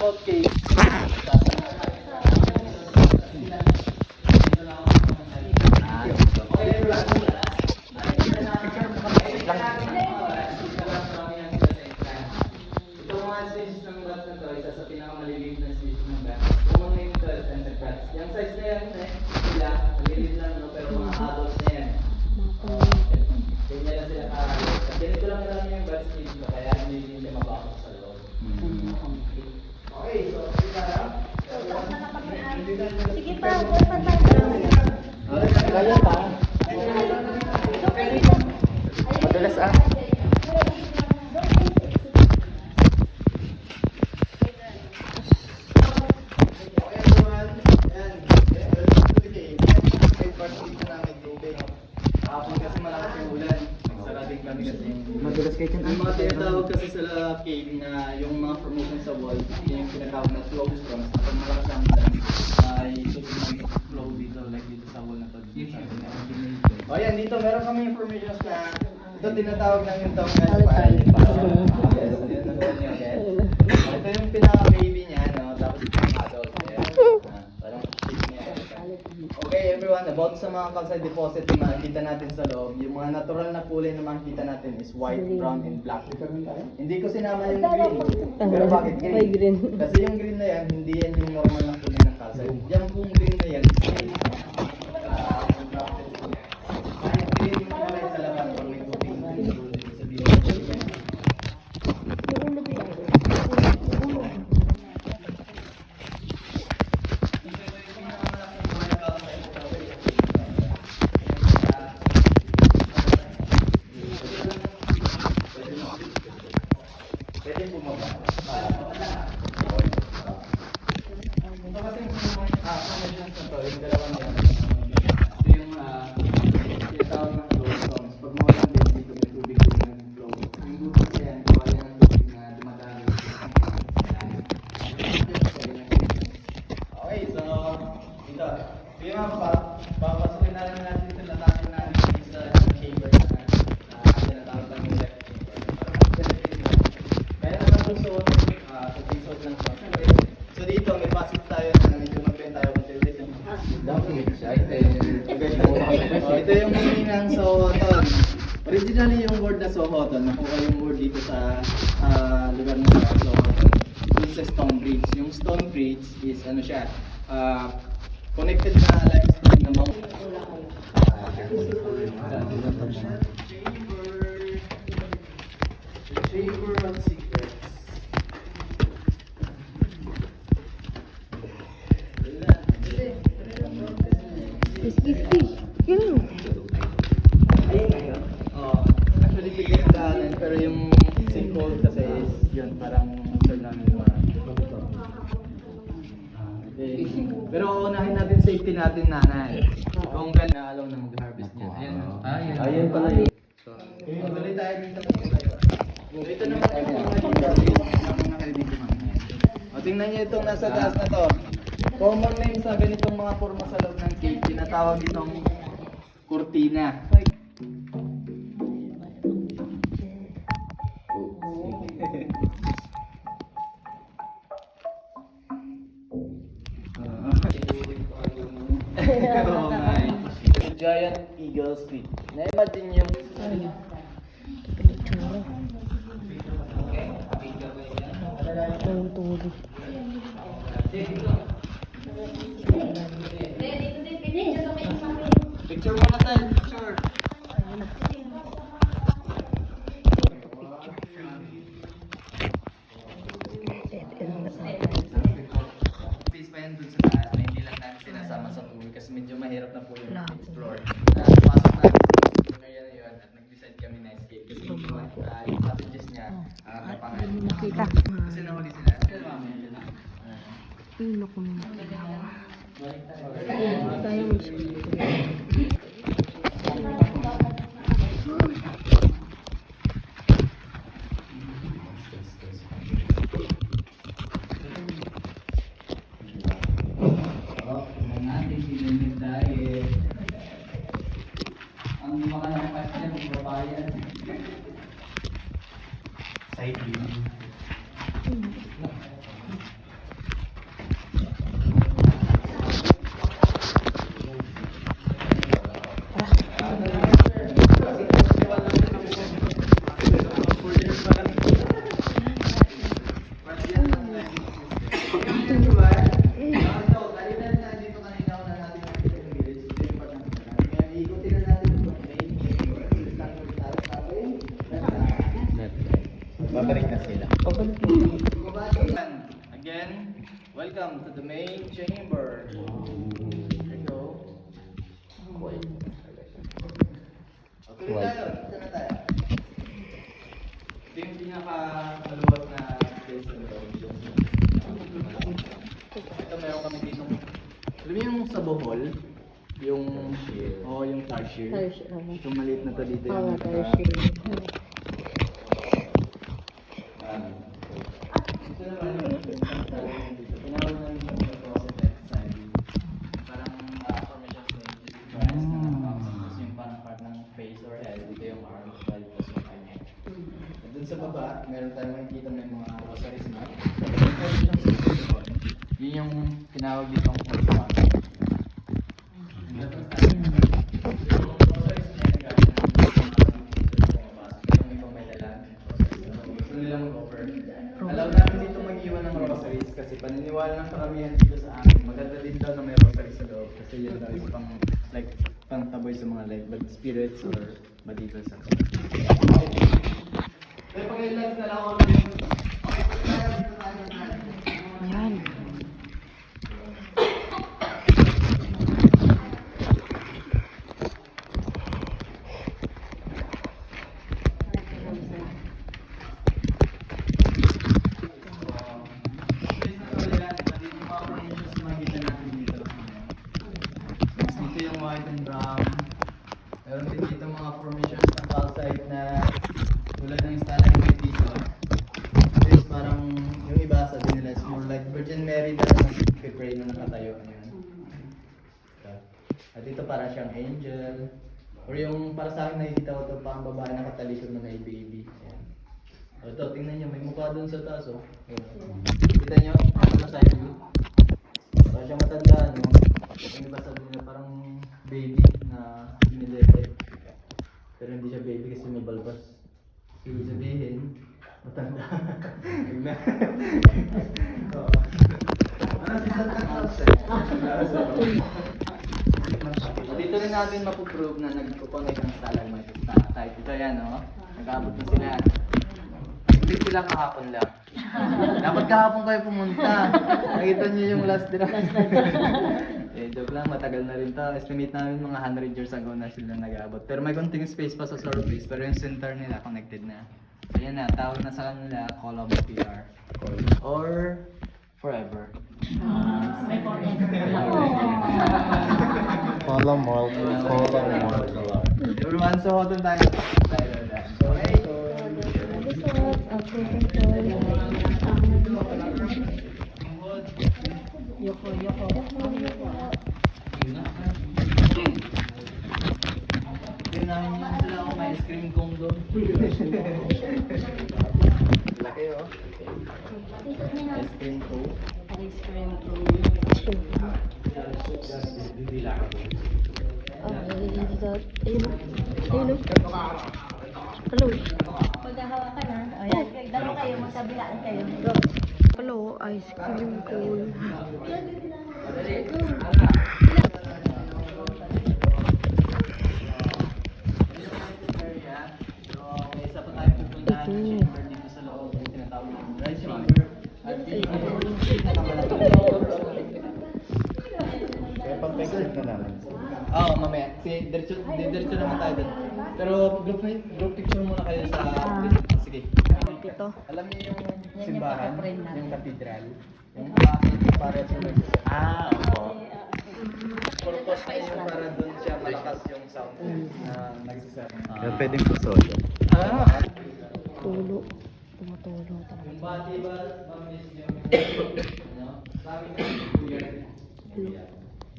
about cake. Yung size na yan, sila, maliliit lang, no? Pero mga adults na yan. Ganyan na sila ka-adults. At ganito lang naman yung batch dito, kaya hindi nila mabakot sa loob. Okay, so, Sige pa, buwan pa tayo. kaya pa. Madalas ah. Madulas kayo dyan. Yung mga tinatawag kasi sa cave na yung mga formation sa wall, yung tinatawag na flow storms. Kapag malakas ang ulan, ay flow dito, like dito sa wall na to. O yan, dito meron kami informations na ito tinatawag lang yung tawag na ito yung pinaka-baby niya, no? Tapos ito yung adult. Parang shape niya. Okay everyone, about sa mga calcite deposit na makikita natin sa loob, yung mga natural na kulay na makikita natin is white, brown, and black. Hindi ko sinama yung green. Pero bakit green? Kasi yung green na yan, hindi yan yung normal na kulay ng calcite. Yung kung green na yan, green yung kulay sa laban pag may tubig. Pwede bumaba. Ito kasi yung yung dalawang yan. Ito yung tinatawag na flow storms. Pag mawalan din dito may tubig din ng flow. Yung butas yan, gawa yan ng tubig na dumadaan. Okay, so ito. Ito yung mga papasukin na lang natin ito. Latakin natin sa chamber na tinatawag lang yung left chamber. Kaya naman ito suot, suot lang siya. So dito may passage tayo na medyo mag-bend tayo until dito. Ito yung meaning ng Sohoton. Originally yung word na Sohoton, nakuha yung word dito sa lugar ng Sohoton. Dito sa Stone Bridge. Yung Stone Bridge is ano siya, connected na limestone na mountain. Chamber of Secrets. Ayun ngayon. Actually bigyan ng daanan pero yung sinkhole kasi is yun parang turn namin pero unahin natin safety natin nanay. Kung gano'n alaw na mag-harvest niya. Ayan pala yun. Tuloy tayo dito. Ito naman yung mga dito. O tingnan niyo itong nasa taas na to. Common name sa ganitong mga forma sa loob ng cave, tinatawag itong kurtina. Giant eagle squid. Na-imagine yung picture muna tayo, picture. Space pa yan dun sa taas na hindi lang namin sinasama sa tour kasi medyo mahirap na po yung explore. Pasok namin sa area na yun at nag-decide kami na escape kasi yung passages niya napangal. Nakita. Kasi nahuli sila. Pino ko na. Tayo mo siya. Ang mga nakas niya, magbabayan. Side view. Jen, welcome to the main chamber. There you go. Okay, tayo. Dito na tayo. Ito yung pinaka-maluwag na place na ito. Ito meron kami dito. Alam mo yung sa Bohol? Yung tarsier. Itong maliit na to dito yung ito naman yung dito. Pinawag na yung closet side. Parang formation na tapos yung parang part ng face or head. Dito yung arms, body, tapos yung kanya. Doon sa baba, meron tayong makikita may mga rosaries na. Yun yung tinawag dito ang first one. Alam namin dito mag-iwan ng rosaries kasi paniniwala ng karamihan dito sa amin. Maganda din daw na may rosaries sa loob kasi yun daw is pang taboy sa mga bad spirits or bad evils. Pero pag-relax na lang ako Yan. dito yung white and brown. Meron din dito mga formations ng calcite na tulad ng stalagmite dito. This parang yung iba sabi nila is more like Virgin Mary na nag-pray na nakatayo. Ayan. At dito para siyang angel. Or yung para sa akin nakikita ko ito parang babae na katalikod na may baby. Ayan. O ito, tingnan nyo, may mukha dun sa taas. Oh. Ayan. Kita nyo, ano sa side view? Para siyang matanda, no? Yung iba sabi nila parang baby na nilete. Pero hindi siya baby kasi may balbas. Ibig sabihin, matanda. Tignan. Oo. Ano si Santa Claus eh? Dito rin natin mapuprove na nagkukonect ang stalagmite at stalactite. Ito yan, no? Nag-abot na sila. Hindi sila kahapon lang. Dapat kahapon kayo pumunta. Nakita niyo yung last drop. Joke lang, matagal na rin to. Estimate namin mga 100 years ago na sila nag-abot. Pero may konting space pa sa surface. Pero yung center nila connected na. Ayan na, tawag na sa kanila column PR. Or forever. Column world. Everyone, so hold on tayo. Okay. Yoko. Tinahin niyo sila ako may ice cream cone doon. Laki oh. Ice cream cone. Ice cream Hello. Maghahawakan na. Ayan, dalawa kayo, magkabilaan kayo. Hello, ice cream cone. May isa pa tayong pupuntahan na chamber dito sa loob. Yung tinatawag na red chamber. At Kaya pang-texted na namin. Oo, mamaya. Diretso naman tayo dun. Pero group picture muna kayo sa... Sige. Dito. Alam niyo yung Yan simbahan, yung pagka-friend natin. yung cathedral, yung para sa Opo. purpose na yun para doon siya malakas yung sound na nagsasabi. Kaya pwedeng susolo. Tulo. Tumutulo talaga. Yung bati ba, mamiss yung ano? Sabi ko, buyagan.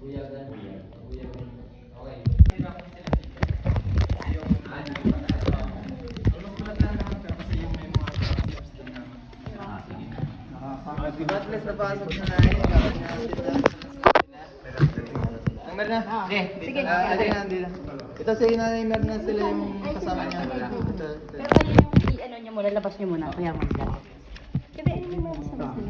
Buyagan. Okay. Yung ano, yung pala naman kasi yung may mga concepts doon na diba at least napasok na natin. Ang meron na? Sige. Dito. Ito si Nanay meron na sila yung kasama niya. Pero kayo yung i-ano nyo muna, labas nyo muna. Kaya magdala. Kasi ano yung mga kasama sila?